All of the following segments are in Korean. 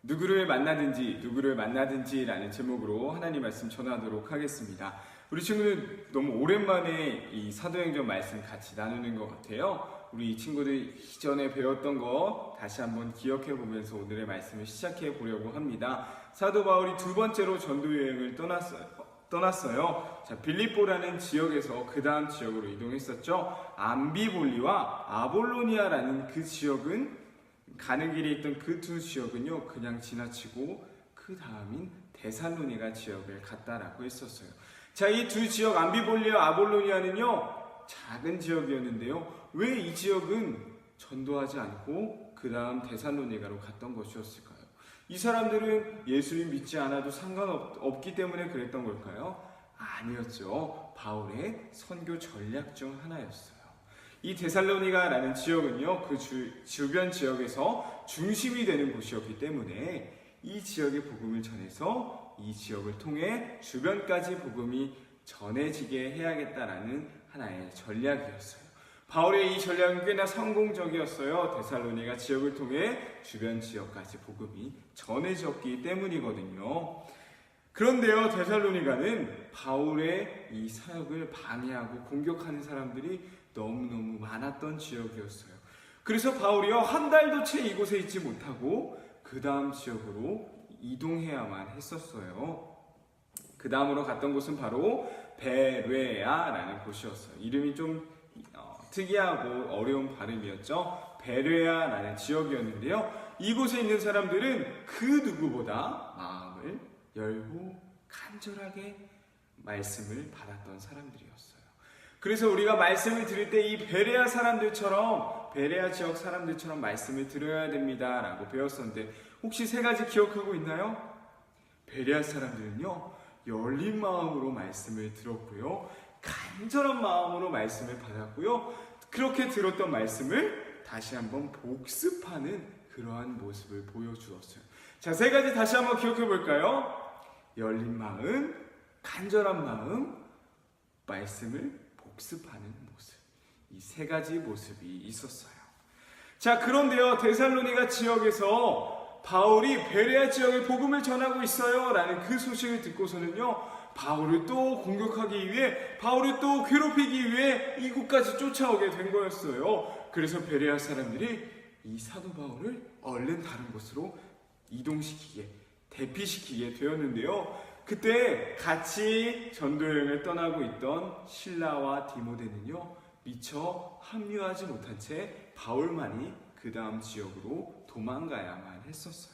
누구를 만나든지 라는 제목으로 하나님 말씀 전하도록 하겠습니다. 우리 친구들 너무 오랜만에 이 사도행전 말씀 같이 나누는 것 같아요. 우리 친구들 이전에 배웠던 거 다시 한번 기억해 보면서 오늘의 말씀을 시작해 보려고 합니다. 사도 바울이 두 번째로 전도 여행을 떠났어요. 자, 빌립보라는 지역에서 그 다음 지역으로 이동했었죠. 암비볼리와 아볼로니아라는 그 지역은 가는 길에 있던 그 두 지역은요, 그냥 지나치고 그 다음인 데살로니가 지역을 갔다라고 했었어요. 자, 이 두 지역 암비볼리와 아볼로니아는요, 작은 지역이었는데요. 왜 이 지역은 전도하지 않고 그 다음 데살로니가로 갔던 것이었을까요? 이 사람들은 예수님 믿지 않아도 상관없기 때문에 그랬던 걸까요? 아니었죠. 바울의 선교 전략 중 하나였어요. 이 데살로니가라는 지역은요, 그 주변 지역에서 중심이 되는 곳이었기 때문에 이 지역의 복음을 전해서 이 지역을 통해 주변까지 복음이 전해지게 해야겠다라는 하나의 전략이었어요. 바울의 이 전략은 꽤나 성공적이었어요. 데살로니가 지역을 통해 주변 지역까지 복음이 전해졌기 때문이거든요. 그런데요, 데살로니가는 바울의 이 사역을 방해하고 공격하는 사람들이 너무너무 많았던 지역이었어요. 그래서 바울이요, 한 달도 채 이곳에 있지 못하고 그 다음 지역으로 이동해야만 했었어요. 그 다음으로 갔던 곳은 바로 베레아라는 곳이었어요. 이름이 좀 특이하고 어려운 발음이었죠. 베레아라는 지역이었는데요. 이곳에 있는 사람들은 그 누구보다 마음을 열고 간절하게 말씀을 받았던 사람들이었어요. 그래서 우리가 말씀을 들을 때 이 베레아 사람들처럼, 베레아 지역 사람들처럼 말씀을 들어야 됩니다 라고 배웠었는데, 혹시 세 가지 기억하고 있나요? 베레아 사람들은요, 열린 마음으로 말씀을 들었고요, 간절한 마음으로 말씀을 받았고요, 그렇게 들었던 말씀을 다시 한번 복습하는 그러한 모습을 보여주었어요. 자, 세 가지 다시 한번 기억해 볼까요? 열린 마음, 간절한 마음, 말씀을 복습하는 모습. 이 세 가지 모습이 있었어요. 자, 그런데요, 데살로니가 지역에서 바울이 베레아 지역에 복음을 전하고 있어요 라는 그 소식을 듣고서는요, 바울을 또 공격하기 위해, 바울을 또 괴롭히기 위해 이곳까지 쫓아오게 된 거였어요. 그래서 베레아 사람들이 이 사도 바울을 얼른 다른 곳으로 이동시키게, 대피시키게 되었는데요. 그때 같이 전도여행을 떠나고 있던 실라와 디모데는요, 미처 합류하지 못한 채 바울만이 그 다음 지역으로 도망가야만 했었어요.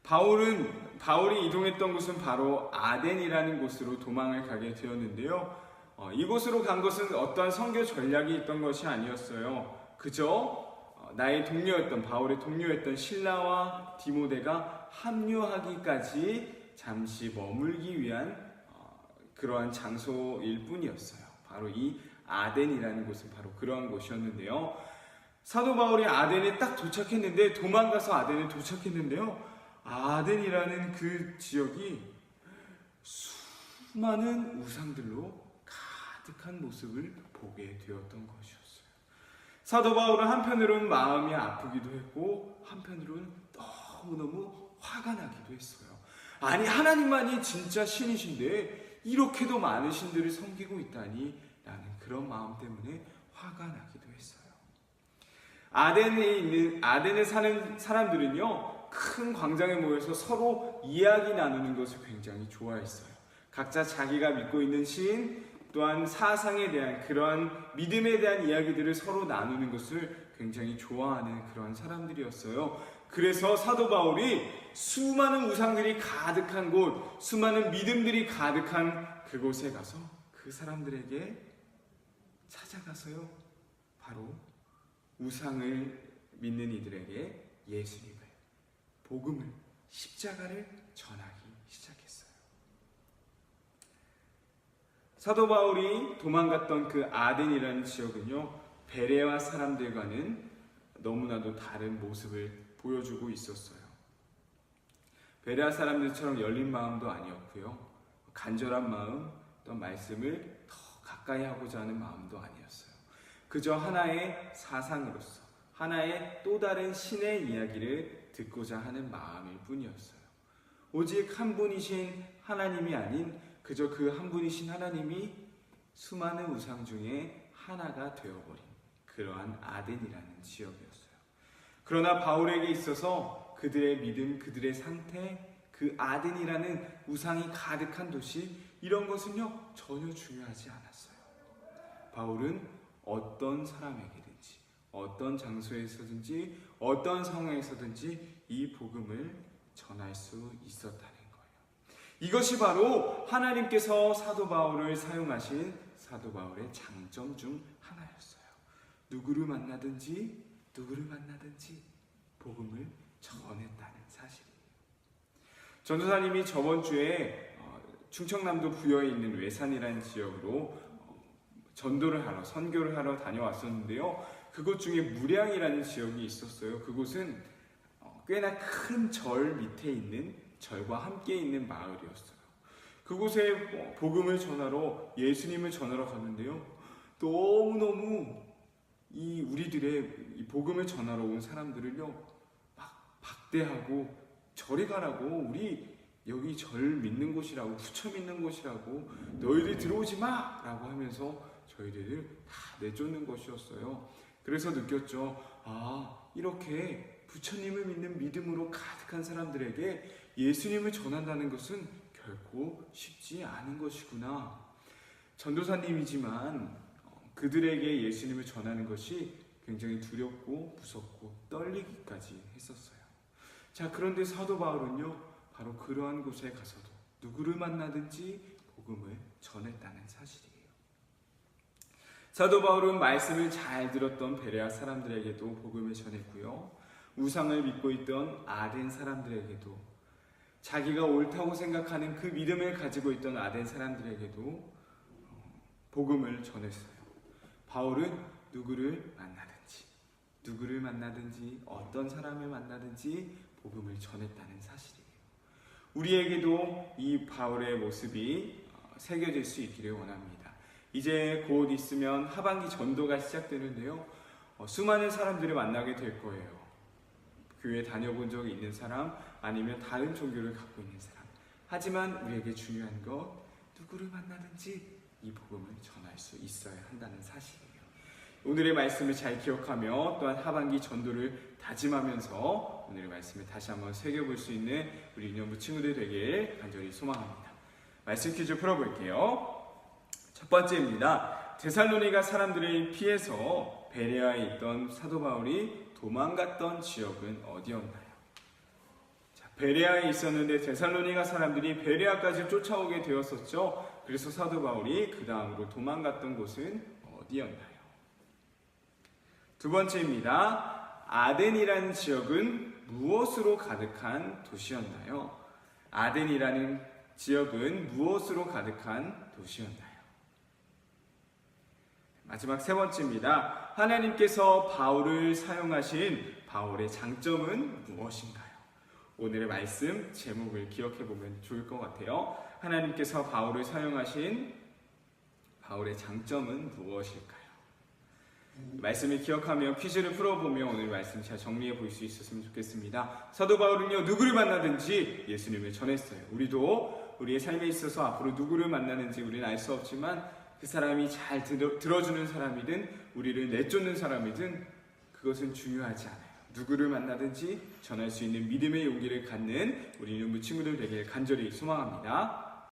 바울이 이동했던 곳은 바로 아덴이라는 곳으로 도망을 가게 되었는데요. 이곳으로 간 것은 어떠한 선교 전략이 있던 것이 아니었어요. 그저 바울의 동료였던 실라와 디모데가 합류하기까지 잠시 머물기 위한 그러한 장소일 뿐이었어요. 바로 이 아덴이라는 곳은 바로 그러한 곳이었는데요. 사도 바울이 아덴에 딱 도착했는데, 도망가서 아덴에 도착했는데요, 아덴이라는 그 지역이 수많은 우상들로 가득한 모습을 보게 되었던 것이었어요. 사도 바울은 한편으로는 마음이 아프기도 했고 한편으로는 너무너무 화가 나기도 했어요. 아니, 하나님만이 진짜 신이신데 이렇게도 많은 신들을 섬기고 있다니 라는 그런 마음 때문에 화가 나기도 했어요. 아덴에 사는 사람들은요, 큰 광장에 모여서 서로 이야기 나누는 것을 굉장히 좋아했어요. 각자 자기가 믿고 있는 신, 또한 사상에 대한, 그러한 믿음에 대한 이야기들을 서로 나누는 것을 굉장히 좋아하는 그러한 사람들이었어요. 그래서 사도 바울이 수많은 우상들이 가득한 곳, 수많은 믿음들이 가득한 그곳에 가서 그 사람들에게 찾아가서요, 바로 우상을 믿는 이들에게 예수님을, 복음을, 십자가를 전하기 시작했어요. 사도 바울이 도망갔던 그 아덴이라는 지역은요, 베레아 사람들과는 너무나도 다른 모습을 보여주고 있었어요. 베레아 사람들처럼 열린 마음도 아니었고요, 간절한 마음, 또 말씀을 더 가까이 하고자 하는 마음도 아니었어요. 그저 하나의 사상으로서, 하나의 또 다른 신의 이야기를 듣고자 하는 마음일 뿐이었어요. 오직 한 분이신 하나님이 아닌 그저 그 한 분이신 하나님이 수많은 우상 중에 하나가 되어버린 그러한 아덴이라는 지역이었어요. 그러나 바울에게 있어서 그들의 믿음, 그들의 상태, 그 아덴이라는 우상이 가득한 도시, 이런 것은요 전혀 중요하지 않았어요. 바울은 어떤 사람에게든지 어떤 장소에서든지 어떤 상황에서든지 이 복음을 전할 수 있었다는 거예요. 이것이 바로 하나님께서 사도 바울을 사용하신 사도 바울의 장점 중 하나였어요. 누구를 만나든지 복음을 전했다는 사실이에요. 전도사님이 저번 주에 충청남도 부여에 있는 외산이라는 지역으로 전도를 하러, 선교를 하러 다녀왔었는데요. 그곳 중에 무량이라는 지역이 있었어요. 그곳은 꽤나 큰 절 밑에 있는, 절과 함께 있는 마을이었어요. 그곳에 복음을 전하러, 예수님을 전하러 갔는데요. 너무너무 우리들의 이 복음을 전하러 온 사람들을요, 막 박대하고, 저리 가라고, 우리 여기 절 믿는 곳이라고, 부처 믿는 곳이라고, 너희들 들어오지 마! 라고 하면서 저희들을 다 내쫓는 것이었어요. 그래서 느꼈죠. 이렇게 부처님을 믿는 믿음으로 가득한 사람들에게 예수님을 전한다는 것은 결코 쉽지 않은 것이구나. 전도사님이지만 그들에게 예수님을 전하는 것이 굉장히 두렵고 무섭고 떨리기까지 했었어요. 자, 그런데 사도 바울은요, 바로 그러한 곳에 가서도 누구를 만나든지 복음을 전했다는 사실이에요. 사도 바울은 말씀을 잘 들었던 베레아 사람들에게도 복음을 전했고요. 우상을 믿고 있던 아덴 사람들에게도, 자기가 옳다고 생각하는 그 믿음을 가지고 있던 아덴 사람들에게도 복음을 전했어요. 바울은 누구를 만나든지 어떤 사람을 만나든지 복음을 전했다는 사실이에요. 우리에게도 이 바울의 모습이 새겨질 수 있기를 원합니다. 이제 곧 있으면 하반기 전도가 시작되는데요. 수많은 사람들을 만나게 될 거예요. 교회 다녀본 적이 있는 사람, 아니면 다른 종교를 갖고 있는 사람. 하지만 우리에게 중요한 것, 누구를 만나든지 이 복음을 전할 수 있어야 한다는 사실이에요. 오늘의 말씀을 잘 기억하며 또한 하반기 전도를 다짐하면서 오늘의 말씀을 다시 한번 새겨볼 수 있는 우리 유년부 친구들 되길 간절히 소망합니다. 말씀 퀴즈 풀어볼게요. 첫 번째입니다. 데살로니가 사람들을 피해서 베레아에 있던 사도 바울이 도망갔던 지역은 어디였나요? 자, 베레아에 있었는데 데살로니가 사람들이 베레아까지 쫓아오게 되었었죠. 그래서 사도 바울이 그 다음으로 도망갔던 곳은 어디였나요? 두 번째입니다. 아덴이라는 지역은 무엇으로 가득한 도시였나요? 아덴이라는 지역은 무엇으로 가득한 도시였나요? 마지막 세 번째입니다. 하나님께서 바울을 사용하신 바울의 장점은 무엇인가요? 오늘의 말씀 제목을 기억해보면 좋을 것 같아요. 하나님께서 바울을 사용하신 바울의 장점은 무엇일까요? 말씀을 기억하며 퀴즈를 풀어보며 오늘 말씀 잘 정리해 볼 수 있었으면 좋겠습니다. 사도 바울은요, 누구를 만나든지 예수님을 전했어요. 우리도 우리의 삶에 있어서 앞으로 누구를 만나는지 우리는 알 수 없지만 그 사람이 잘 들어주는 사람이든 우리를 내쫓는 사람이든 그것은 중요하지 않아요. 누구를 만나든지 전할 수 있는 믿음의 용기를 갖는 우리 유년부 친구들 되길 간절히 소망합니다.